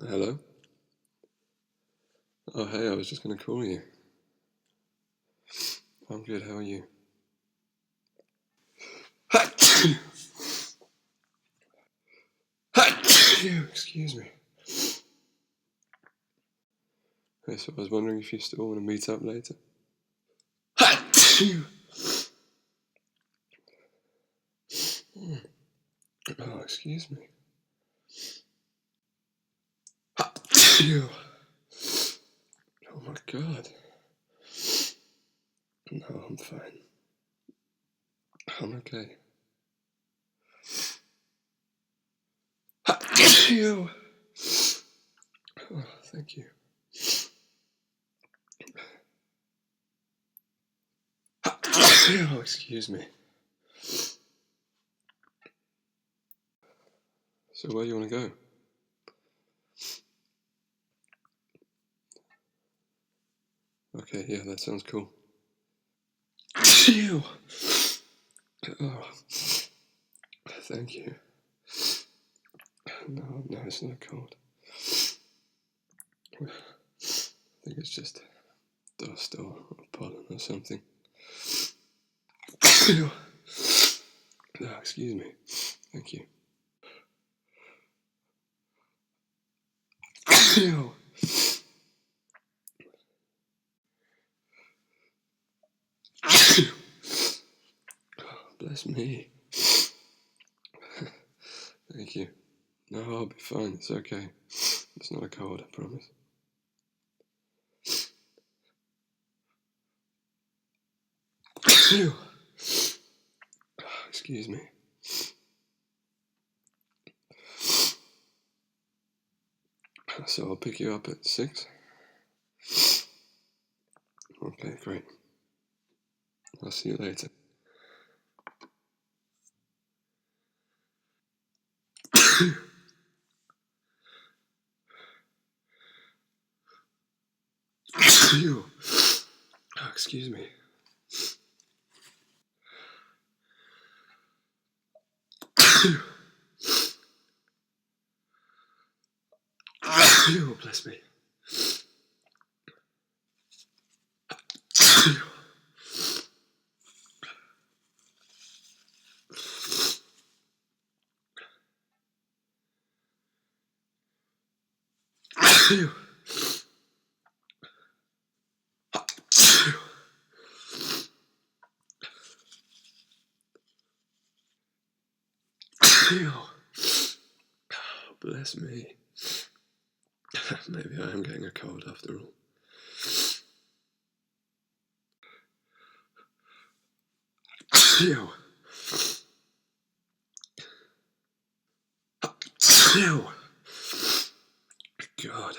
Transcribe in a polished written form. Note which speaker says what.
Speaker 1: Hello? Oh, hey, I was just going to call you. I'm good, how are you? Excuse me. Hey, so I was wondering if you still want to meet up later? Oh, excuse me. Oh my god. No, I'm fine. I'm okay. Oh, thank you. Oh, excuse me. So where do you want to go? Okay, yeah, that sounds cool. Oh, thank you. No, it's not cold. I think it's just dust or pollen or something. Oh, excuse me. Thank you. Oh, bless me. Thank you. No, I'll be fine. It's okay. It's not a cold, I promise. Excuse me. So I'll pick you up at 6? Okay, great. I'll see you later. Oh, excuse me. Oh, bless me. Oh, bless me. Maybe I am getting a cold after all. God.